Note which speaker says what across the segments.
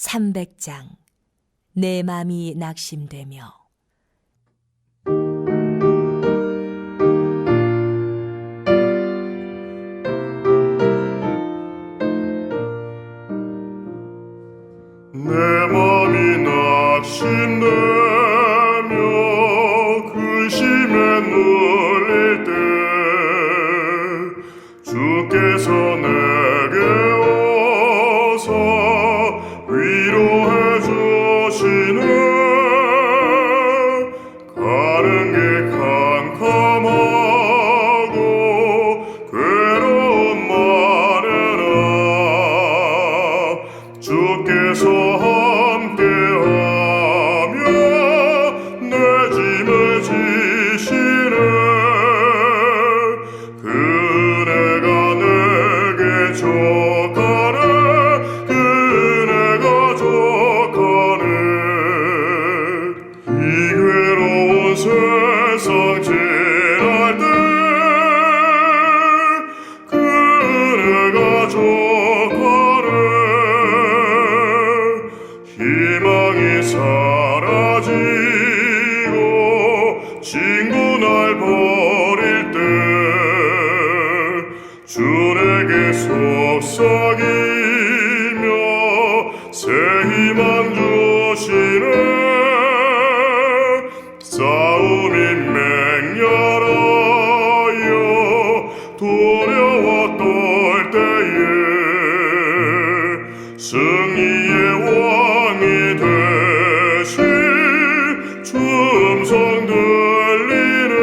Speaker 1: 300장 내 맘이 낙심되며.
Speaker 2: 내 맘이 낙심되며 근심에 눌릴 때 주께서 내게 오사 위로해 주시네. 가는 길 캄캄하고 괴로운 마련아 주께서 함께하며 내 짐을 지시네. 그네가 내게 족하네. 그네가 족하네. 이 괴로운 세상 지날 때 그네가 족하네. 희망이 사라지고 친구 날 버릴 때 주 내게 속삭이며 새 희망 주시네. 싸움이 맹렬하여 두려워 떨 때에 승리의 왕이 되신 주 음성 들리네.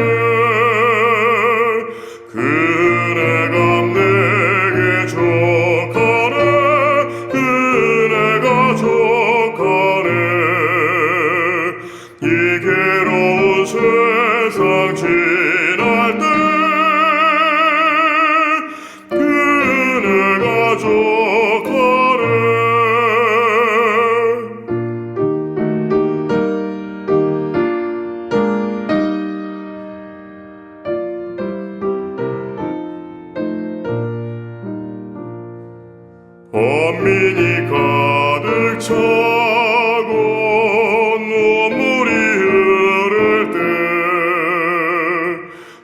Speaker 2: 그네가 내게 족하네. 그네가 족하네. 이 괴로운 세상 지날 때 그네가 족하네. 번민이 가득 차고 눈물이 흐를 때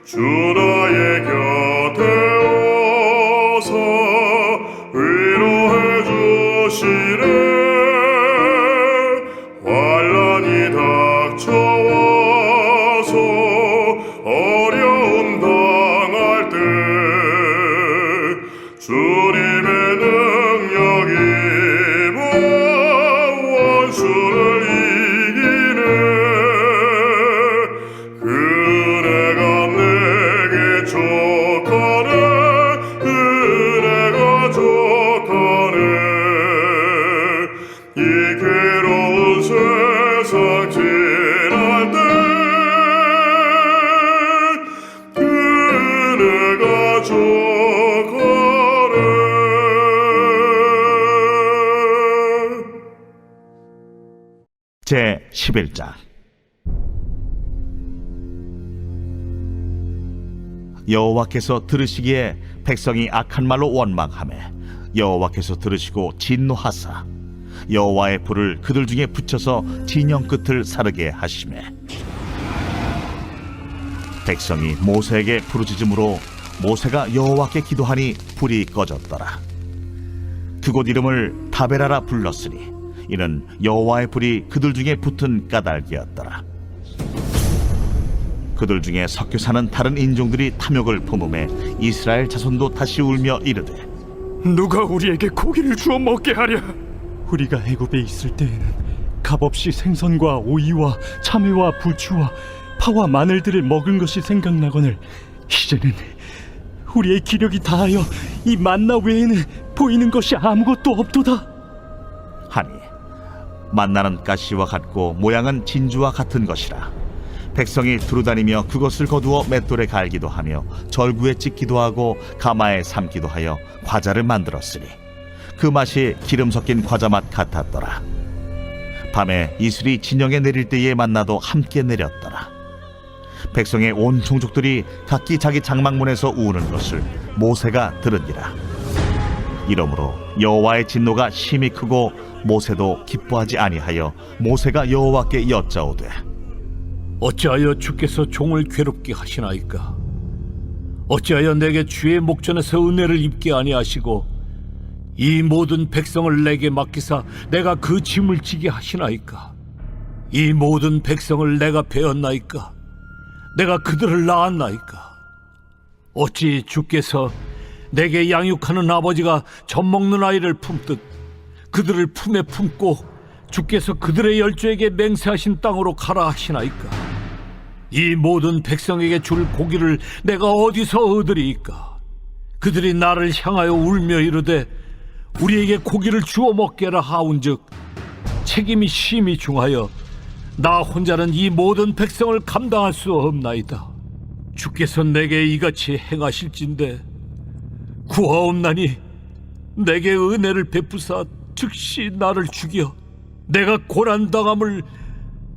Speaker 2: 주 나의 곁에 오사 위로해 주시네. 환난이 닥쳐와서 어려움 당할 때 주님의 능력이 원수를 이기네. 그네가 내게 족하네. 그네가 족하네. 이 괴로운 세상 지날 때 그네가 족하네.
Speaker 3: 제 11장 여호와께서 들으시기에 백성이 악한 말로 원망하며 여호와께서 들으시고 진노하사 여호와의 불을 그들 중에 붙여서 진영 끝을 사르게 하시매 백성이 모세에게 부르짖음으로 모세가 여호와께 기도하니 불이 꺼졌더라. 그곳 이름을 다베라라 불렀으니 이는 여호와의 불이 그들 중에 붙은 까닭이었더라. 그들 중에 섞여 사는 다른 인종들이 탐욕을 품음에 이스라엘 자손도 다시 울며 이르되
Speaker 4: 누가 우리에게 고기를 주어 먹게 하랴?
Speaker 5: 우리가 애굽에 있을 때에는 값없이 생선과 오이와 참외와 부추와 파와 마늘들을 먹은 것이 생각나거늘 이제는 우리의 기력이 다하여 이 만나 외에는 보이는 것이 아무것도 없도다.
Speaker 3: 하니 만나는 가시와 같고 모양은 진주와 같은 것이라. 백성이 두루다니며 그것을 거두어 맷돌에 갈기도 하며 절구에 찍기도 하고 가마에 삶기도 하여 과자를 만들었으니 그 맛이 기름 섞인 과자 맛 같았더라. 밤에 이슬이 진영에 내릴 때에 만나도 함께 내렸더라. 백성의 온 종족들이 각기 자기 장막문에서 우는 것을 모세가 들으니라. 이러므로 여호와의 진노가 심히 크고 모세도 기뻐하지 아니하여 모세가 여호와께 여짜오되
Speaker 6: 어찌하여 주께서 종을 괴롭게 하시나이까? 어찌하여 내게 주의 목전에서 은혜를 입게 아니하시고 이 모든 백성을 내게 맡기사 내가 그 짐을 지게 하시나이까? 이 모든 백성을 내가 베었나이까? 내가 그들을 낳았나이까? 어찌 주께서 내게 양육하는 아버지가 젖먹는 아이를 품듯 그들을 품에 품고 주께서 그들의 열조에게 맹세하신 땅으로 가라 하시나이까? 이 모든 백성에게 줄 고기를 내가 어디서 얻으리이까? 그들이 나를 향하여 울며 이르되 우리에게 고기를 주어 먹게 하라 하온즉 책임이 심히 중하여 나 혼자는 이 모든 백성을 감당할 수 없나이다. 주께서 내게 이같이 행하실진대 구하옵나니 내게 은혜를 베푸사 즉시 나를 죽여 내가 고난당함을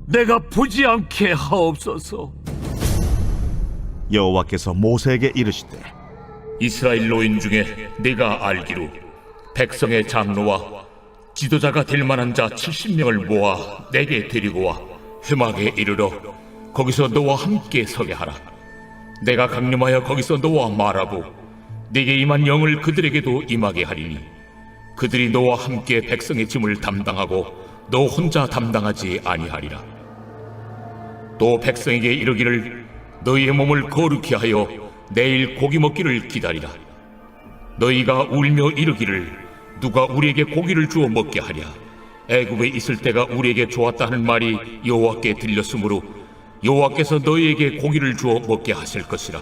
Speaker 6: 내가 보지 않게 하옵소서.
Speaker 3: 여호와께서 모세에게 이르시되
Speaker 7: 이스라엘 노인 중에 네가 알기로 백성의 장로와 지도자가 될 만한 자 70명을 모아 내게 데리고 와 회막에 이르러 거기서 너와 함께 서게 하라. 내가 강림하여 거기서 너와 말하고 네게 임한 영을 그들에게도 임하게 하리니 그들이 너와 함께 백성의 짐을 담당하고 너 혼자 담당하지 아니하리라. 또 백성에게 이르기를 너희의 몸을 거룩히 하여 내일 고기 먹기를 기다리라. 너희가 울며 이르기를 누가 우리에게 고기를 주어 먹게 하랴. 애굽에 있을 때가 우리에게 좋았다 하는 말이 여호와께 들렸으므로 여호와께서 너희에게 고기를 주어 먹게 하실 것이라.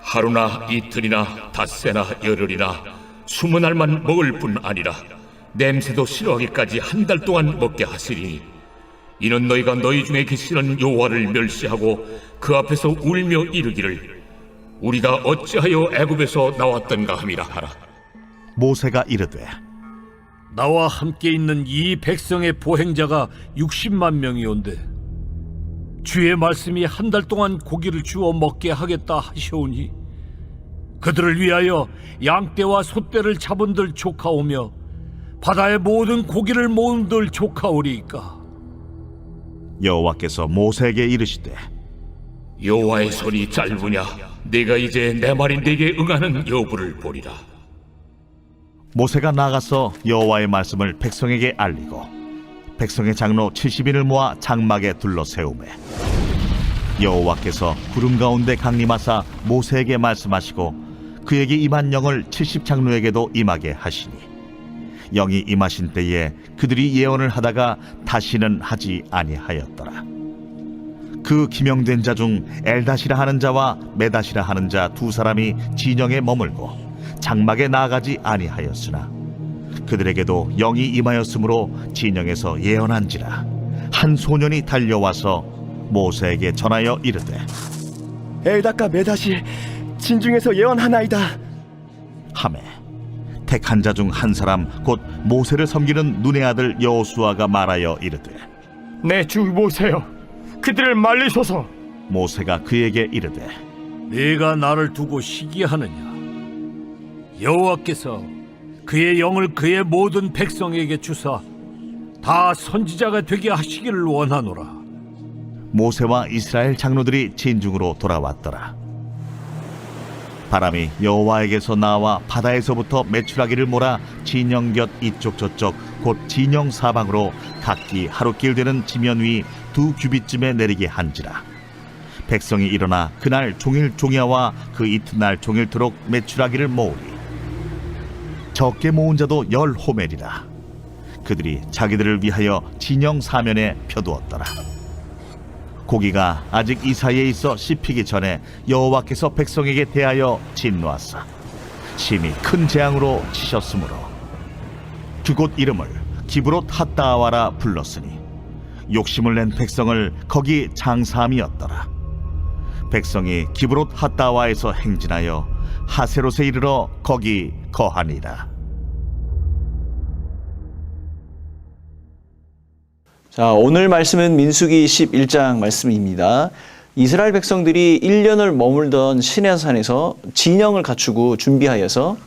Speaker 7: 하루나 이틀이나 닷새나 열흘이나 20날만 먹을 뿐 아니라 냄새도 싫어하기까지 한 달 동안 먹게 하시리니 이는 너희가 너희 중에 계시는 여호와를 멸시하고 그 앞에서 울며 이르기를 우리가 어찌하여 애굽에서 나왔던가 함이라 하라.
Speaker 3: 모세가 이르되
Speaker 6: 나와 함께 있는 이 백성의 보행자가 60만 명이온데 주의 말씀이 한 달 동안 고기를 주어 먹게 하겠다 하시오니 그들을 위하여 양떼와 소떼를 잡은들 조카오며 바다의 모든 고기를 모은들 조카오리이까.
Speaker 3: 여호와께서 모세에게 이르시되
Speaker 7: 여호와의 손이 짧으냐 네가 이제 내 말이 네게 응하는 여부를 보리라.
Speaker 3: 모세가 나가서 여호와의 말씀을 백성에게 알리고 백성의 장로 70인을 모아 장막에 둘러 세우매 여호와께서 구름 가운데 강림하사 모세에게 말씀하시고 그에게 임한 영을 70장로에게도 임하게 하시니 영이 임하신 때에 그들이 예언을 하다가 다시는 하지 아니하였더라. 그 기명된 자 중 엘다시라 하는 자와 메다시라 하는 자 두 사람이 진영에 머물고 장막에 나아가지 아니하였으나 그들에게도 영이 임하였으므로 진영에서 예언한지라. 한 소년이 달려와서 모세에게 전하여 이르되
Speaker 8: 엘다가 메다시 진중에서 예언하나이다
Speaker 3: 하매 택한 자 중 한 사람 곧 모세를 섬기는 눈의 아들 여호수아가 말하여 이르되
Speaker 4: 내 주 모세여, 그들을 말리소서.
Speaker 3: 모세가 그에게 이르되
Speaker 6: 네가 나를 두고 시기하느냐? 여호와께서 그의 영을 그의 모든 백성에게 주사 다 선지자가 되게 하시기를 원하노라.
Speaker 3: 모세와 이스라엘 장로들이 진중으로 돌아왔더라. 바람이 여호와에게서 나와 바다에서부터 메추라기를 몰아 진영 곁 이쪽 저쪽 곧 진영 사방으로 각기 하루길 되는 지면 위 2규빗쯤에 내리게 한지라. 백성이 일어나 그날 종일 종야와 그 이튿날 종일토록 메추라기를 모으리. 적게 모은 자도 10호멜이라. 그들이 자기들을 위하여 진영 사면에 펴두었더라. 고기가 아직 이 사이에 있어 씹히기 전에 여호와께서 백성에게 대하여 진노하사 심히 큰 재앙으로 치셨으므로 그곳 이름을 기브롯 핫다아와라 불렀으니 욕심을 낸 백성을 거기 장사함이었더라. 백성이 기브롯 핫다아와에서 행진하여 하세롯에 이르러 거기 거하니라.
Speaker 9: 자, 오늘 말씀은 민수기 11장 말씀입니다. 이스라엘 백성들이 1년을 머물던 시내산에서 진영을 갖추고 준비하여서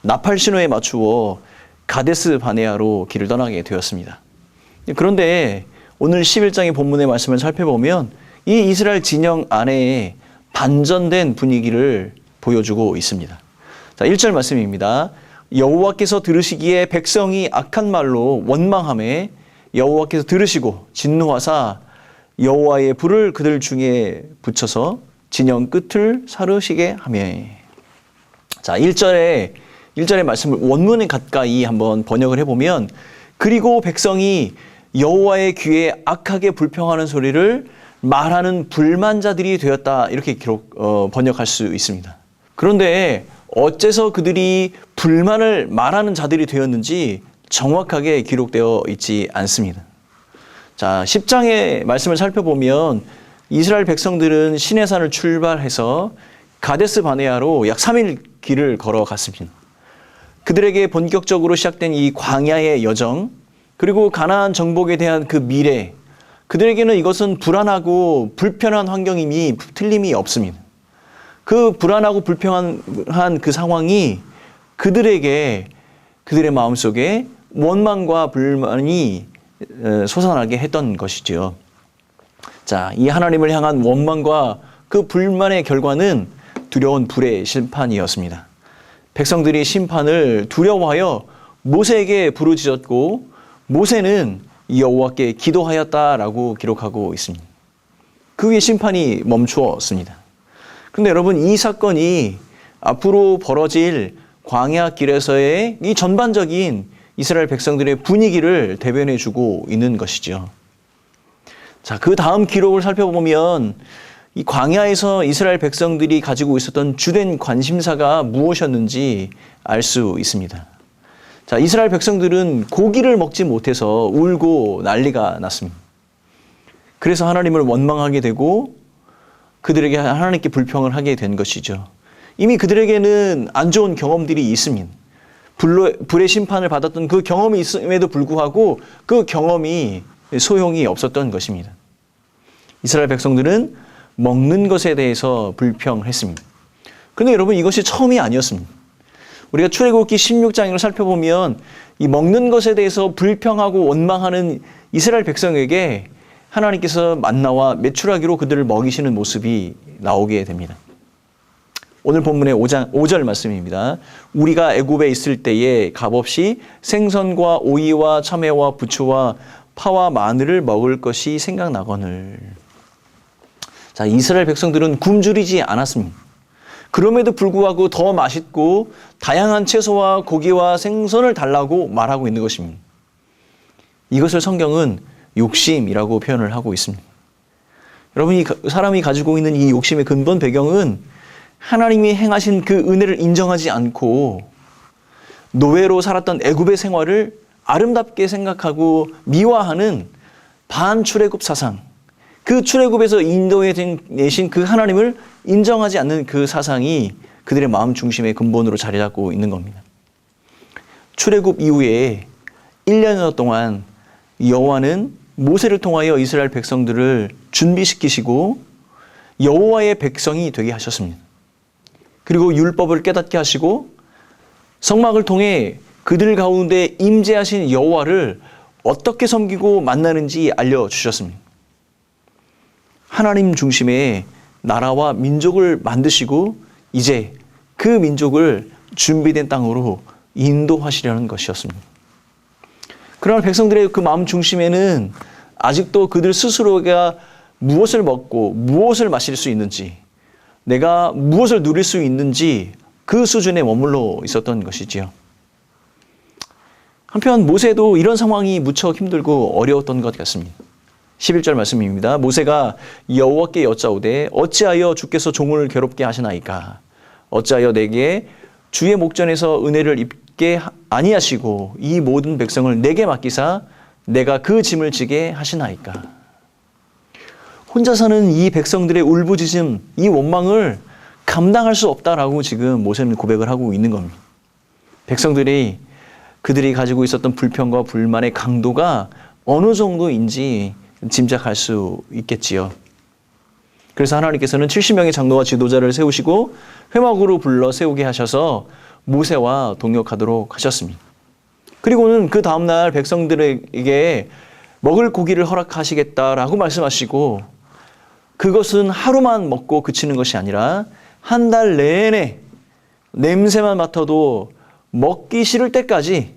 Speaker 9: 나팔 신호에 맞추어 가데스 바네아로 길을 떠나게 되었습니다. 그런데 오늘 11장의 본문의 말씀을 살펴보면 이 이스라엘 진영 안에 반전된 분위기를 보여주고 있습니다. 자, 1절 말씀입니다. 여호와께서 들으시기에 백성이 악한 말로 원망하매 여호와께서 들으시고 진노하사 여호와의 불을 그들 중에 붙여서 진영 끝을 사르시게 하며. 자, 1절의 말씀을 원문에 가까이 한번 번역을 해보면 그리고 백성이 여호와의 귀에 악하게 불평하는 소리를 말하는 불만자들이 되었다 이렇게 번역할 수 있습니다. 그런데 어째서 그들이 불만을 말하는 자들이 되었는지 정확하게 기록되어 있지 않습니다. 자, 10장의 말씀을 살펴보면 이스라엘 백성들은 시내산을 출발해서 가데스 바네아로 약 3일 길을 걸어갔습니다. 그들에게 본격적으로 시작된 이 광야의 여정, 그리고 가나안 정복에 대한 그 미래, 그들에게는 이것은 불안하고 불편한 환경임이 틀림이 없습니다. 그 불안하고 불평한 그 상황이 그들의 마음속에 원망과 불만이 솟아나게 했던 것이지요. 자, 이 하나님을 향한 원망과 그 불만의 결과는 두려운 불의 심판이었습니다. 백성들이 심판을 두려워하여 모세에게 부르짖었고 모세는 여호와께 기도하였다라고 기록하고 있습니다. 그 후에 심판이 멈추었습니다. 그런데 여러분, 이 사건이 앞으로 벌어질 광야 길에서의 이 전반적인 이스라엘 백성들의 분위기를 대변해 주고 있는 것이죠. 자, 그 다음 기록을 살펴보면 이 광야에서 이스라엘 백성들이 가지고 있었던 주된 관심사가 무엇이었는지 알 수 있습니다. 자, 이스라엘 백성들은 고기를 먹지 못해서 울고 난리가 났습니다. 그래서 하나님을 원망하게 되고 그들에게 하나님께 불평을 하게 된 것이죠. 이미 그들에게는 안 좋은 경험들이 있습니다. 불의 심판을 받았던 그 경험이 있음에도 불구하고 그 경험이 소용이 없었던 것입니다. 이스라엘 백성들은 먹는 것에 대해서 불평했습니다. 그런데 여러분, 이것이 처음이 아니었습니다. 우리가 출애굽기 16장을 살펴보면 이 먹는 것에 대해서 불평하고 원망하는 이스라엘 백성에게 하나님께서 만나와 메추라기로 그들을 먹이시는 모습이 나오게 됩니다. 오늘 본문의 5절 말씀입니다. 우리가 애굽에 있을 때에 값없이 생선과 오이와 참외와 부추와 파와 마늘을 먹을 것이 생각나거늘. 자, 이스라엘 백성들은 굶주리지 않았습니다. 그럼에도 불구하고 더 맛있고 다양한 채소와 고기와 생선을 달라고 말하고 있는 것입니다. 이것을 성경은 욕심이라고 표현을 하고 있습니다. 여러분, 이 사람이 가지고 있는 이 욕심의 근본 배경은 하나님이 행하신 그 은혜를 인정하지 않고 노예로 살았던 애굽의 생활을 아름답게 생각하고 미화하는 반출애굽 사상, 그 출애굽에서 인도해 내신 그 하나님을 인정하지 않는 그 사상이 그들의 마음 중심의 근본으로 자리 잡고 있는 겁니다. 출애굽 이후에 1년여 동안 여호와는 모세를 통하여 이스라엘 백성들을 준비시키시고 여호와의 백성이 되게 하셨습니다. 그리고 율법을 깨닫게 하시고 성막을 통해 그들 가운데 임재하신 여호와를 어떻게 섬기고 만나는지 알려주셨습니다. 하나님 중심의 나라와 민족을 만드시고 이제 그 민족을 준비된 땅으로 인도하시려는 것이었습니다. 그러나 백성들의 그 마음 중심에는 아직도 그들 스스로가 무엇을 먹고 무엇을 마실 수 있는지, 내가 무엇을 누릴 수 있는지 그 수준에 머물러 있었던 것이지요. 한편 모세도 이런 상황이 무척 힘들고 어려웠던 것 같습니다. 11절 말씀입니다. 모세가 여호와께 여짜오되 어찌하여 주께서 종을 괴롭게 하시나이까? 어찌하여 내게 주의 목전에서 은혜를 입게 아니하시고 이 모든 백성을 내게 맡기사 내가 그 짐을 지게 하시나이까? 혼자서는 이 백성들의 울부짖음, 이 원망을 감당할 수 없다라고 지금 모세는 고백을 하고 있는 겁니다. 백성들이 그들이 가지고 있었던 불평과 불만의 강도가 어느 정도인지 짐작할 수 있겠지요. 그래서 하나님께서는 70명의 장로와 지도자를 세우시고 회막으로 불러 세우게 하셔서 모세와 동역하도록 하셨습니다. 그리고는 그 다음날 백성들에게 먹을 고기를 허락하시겠다라고 말씀하시고 그것은 하루만 먹고 그치는 것이 아니라 한 달 내내 냄새만 맡아도 먹기 싫을 때까지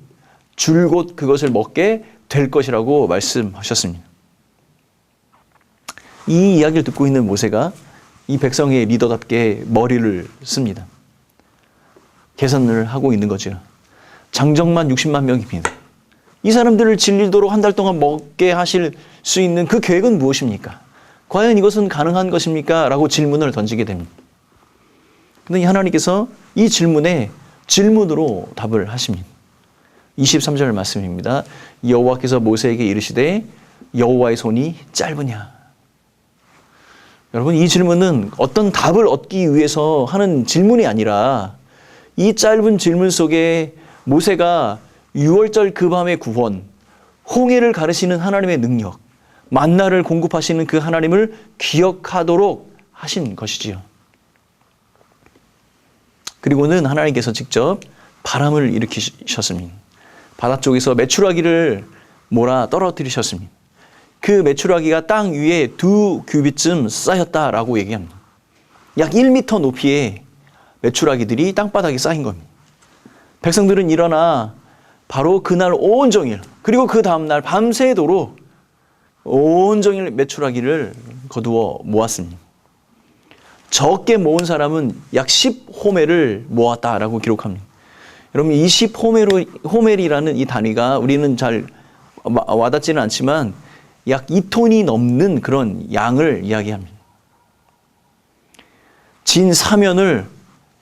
Speaker 9: 줄곧 그것을 먹게 될 것이라고 말씀하셨습니다. 이 이야기를 듣고 있는 모세가 이 백성의 리더답게 머리를 씁니다. 계산을 하고 있는 거죠. 장정만 60만 명입니다. 이 사람들을 진리도록 한 달 동안 먹게 하실 수 있는 그 계획은 무엇입니까? 과연 이것은 가능한 것입니까? 라고 질문을 던지게 됩니다. 그런데 하나님께서 이 질문에 질문으로 답을 하십니다. 23절 말씀입니다. 여호와께서 모세에게 이르시되 여호와의 손이 짧으냐? 여러분, 이 질문은 어떤 답을 얻기 위해서 하는 질문이 아니라 이 짧은 질문 속에 모세가 6월절 그 밤의 구원, 홍해를 가르시는 하나님의 능력, 만나를 공급하시는 그 하나님을 기억하도록 하신 것이지요. 그리고는 하나님께서 직접 바람을 일으키셨습니다. 바다 쪽에서 메추라기를 몰아 떨어뜨리셨습니다. 그 메추라기가 땅 위에 2규빗쯤 쌓였다라고 얘기합니다. 약 1m 높이의 메추라기들이 땅바닥에 쌓인 겁니다. 백성들은 일어나 바로 그날 온종일 그리고 그 다음날 밤새도록 온종일 메추라기를 거두어 모았습니다. 적게 모은 사람은 약 10호멜을 모았다라고 기록합니다. 여러분, 이 10호멜이라는 이 단위가 우리는 잘 와닿지는 않지만 약 2톤이 넘는 그런 양을 이야기합니다. 진 사면을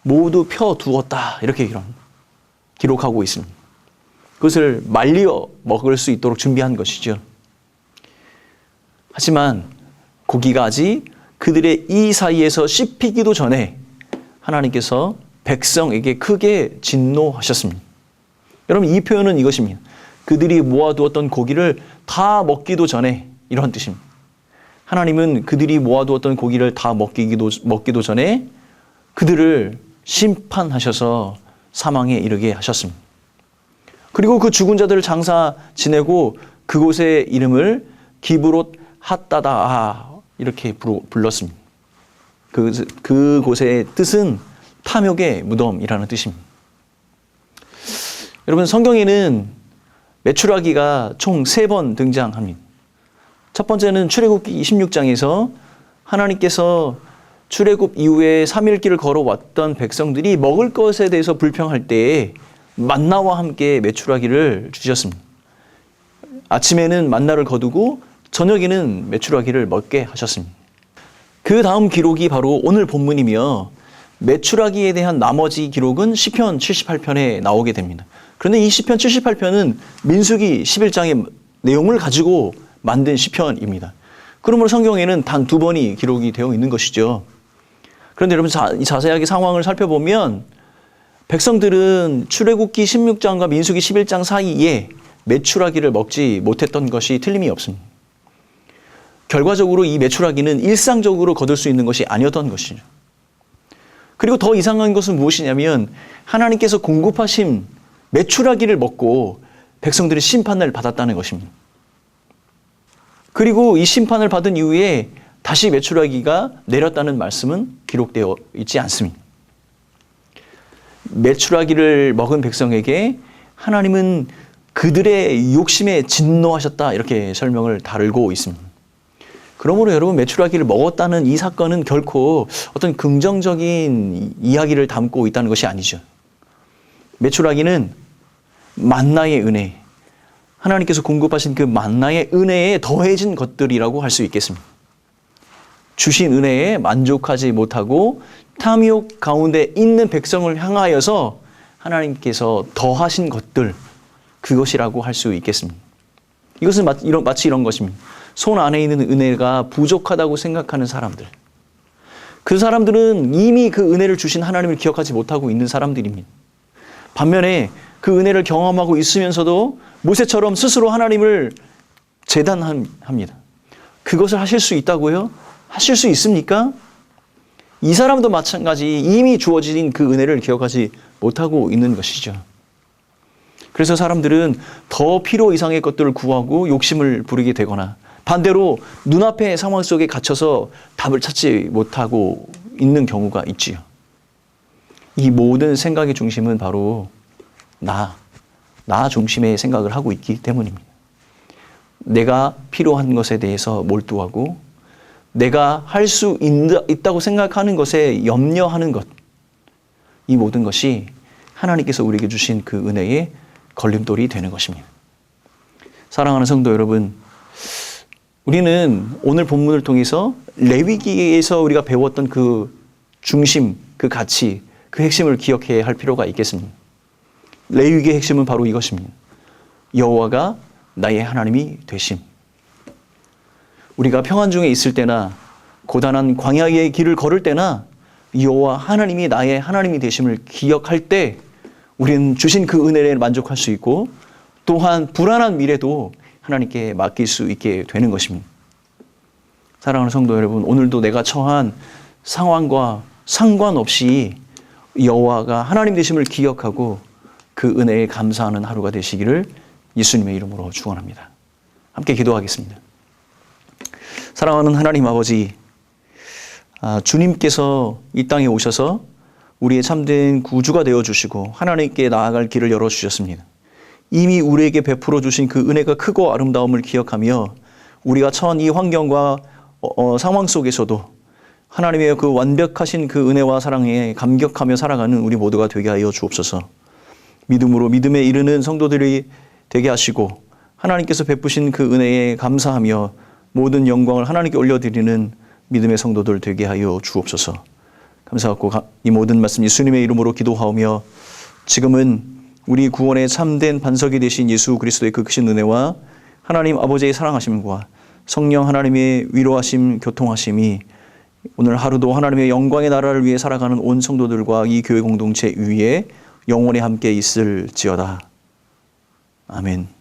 Speaker 9: 모두 펴두었다 이렇게 기록하고 있습니다. 그것을 말려 먹을 수 있도록 준비한 것이죠. 하지만 고기가 아직 그들의 이 사이에서 씹히기도 전에 하나님께서 백성에게 크게 진노하셨습니다. 여러분, 이 표현은 이것입니다. 그들이 모아두었던 고기를 다 먹기도 전에, 이런 뜻입니다. 하나님은 그들이 모아두었던 고기를 다 먹기도 전에 그들을 심판하셔서 사망에 이르게 하셨습니다. 그리고 그 죽은 자들을 장사 지내고 그곳의 이름을 기브롯 핫다다 이렇게 불렀습니다. 그곳의 뜻은 탐욕의 무덤이라는 뜻입니다. 여러분, 성경에는 메추라기가 총 3번 등장합니다. 첫 번째는 출애굽기 26장에서 하나님께서 출애굽 이후에 3일길을 걸어왔던 백성들이 먹을 것에 대해서 불평할 때에 만나와 함께 메추라기를 주셨습니다. 아침에는 만나를 거두고 저녁에는 메추라기를 먹게 하셨습니다. 그 다음 기록이 바로 오늘 본문이며 메추라기에 대한 나머지 기록은 시편 78편에 나오게 됩니다. 그런데 이 시편 78편은 민수기 11장의 내용을 가지고 만든 시편입니다. 그러므로 성경에는 단 2번이 기록이 되어 있는 것이죠. 그런데 여러분, 자세하게 상황을 살펴보면 백성들은 출애굽기 16장과 민수기 11장 사이에 메추라기를 먹지 못했던 것이 틀림이 없습니다. 결과적으로 이 메추라기는 일상적으로 거둘 수 있는 것이 아니었던 것이죠. 그리고 더 이상한 것은 무엇이냐면 하나님께서 공급하신 메추라기를 먹고 백성들이 심판을 받았다는 것입니다. 그리고 이 심판을 받은 이후에 다시 메추라기가 내렸다는 말씀은 기록되어 있지 않습니다. 메추라기를 먹은 백성에게 하나님은 그들의 욕심에 진노하셨다 이렇게 설명을 다루고 있습니다. 그러므로 여러분, 메추라기를 먹었다는 이 사건은 결코 어떤 긍정적인 이야기를 담고 있다는 것이 아니죠. 메추라기는 만나의 은혜, 하나님께서 공급하신 그 만나의 은혜에 더해진 것들이라고 할 수 있겠습니다. 주신 은혜에 만족하지 못하고 탐욕 가운데 있는 백성을 향하여서 하나님께서 더하신 것들, 그것이라고 할 수 있겠습니다. 이것은 마치 이런 것입니다. 손 안에 있는 은혜가 부족하다고 생각하는 사람들. 그 사람들은 이미 그 은혜를 주신 하나님을 기억하지 못하고 있는 사람들입니다. 반면에 그 은혜를 경험하고 있으면서도 모세처럼 스스로 하나님을 재단합니다. 그것을 하실 수 있다고요? 하실 수 있습니까? 이 사람도 마찬가지 이미 주어진 그 은혜를 기억하지 못하고 있는 것이죠. 그래서 사람들은 더 필요 이상의 것들을 구하고 욕심을 부리게 되거나 반대로 눈앞의 상황 속에 갇혀서 답을 찾지 못하고 있는 경우가 있지요. 이 모든 생각의 중심은 바로 나 중심의 생각을 하고 있기 때문입니다. 내가 필요한 것에 대해서 몰두하고 내가 할 수 있다고 생각하는 것에 염려하는 것, 이 모든 것이 하나님께서 우리에게 주신 그 은혜의 걸림돌이 되는 것입니다. 사랑하는 성도 여러분, 우리는 오늘 본문을 통해서 레위기에서 우리가 배웠던 그 중심, 그 가치, 그 핵심을 기억해야 할 필요가 있겠습니다. 레위기의 핵심은 바로 이것입니다. 여호와가 나의 하나님이 되심. 우리가 평안 중에 있을 때나 고단한 광야의 길을 걸을 때나 여호와 하나님이 나의 하나님이 되심을 기억할 때 우리는 주신 그 은혜를 만족할 수 있고 또한 불안한 미래도 하나님께 맡길 수 있게 되는 것입니다. 사랑하는 성도 여러분, 오늘도 내가 처한 상황과 상관없이 여호와가 하나님 되심을 기억하고 그 은혜에 감사하는 하루가 되시기를 예수님의 이름으로 축원합니다. 함께 기도하겠습니다. 사랑하는 하나님 아버지, 주님께서 이 땅에 오셔서 우리의 참된 구주가 되어주시고 하나님께 나아갈 길을 열어주셨습니다. 이미 우리에게 베풀어 주신 그 은혜가 크고 아름다움을 기억하며 우리가 처한 이 환경과 상황 속에서도 하나님의 그 완벽하신 그 은혜와 사랑에 감격하며 살아가는 우리 모두가 되게 하여 주옵소서. 믿음으로 믿음에 이르는 성도들이 되게 하시고 하나님께서 베푸신 그 은혜에 감사하며 모든 영광을 하나님께 올려드리는 믿음의 성도들 되게 하여 주옵소서. 감사하고 이 모든 말씀 예수님의 이름으로 기도하오며 지금은 우리 구원의 참된 반석이 되신 예수 그리스도의 그 크신 은혜와 하나님 아버지의 사랑하심과 성령 하나님의 위로하심, 교통하심이 오늘 하루도 하나님의 영광의 나라를 위해 살아가는 온 성도들과 이 교회 공동체 위에 영원히 함께 있을지어다. 아멘.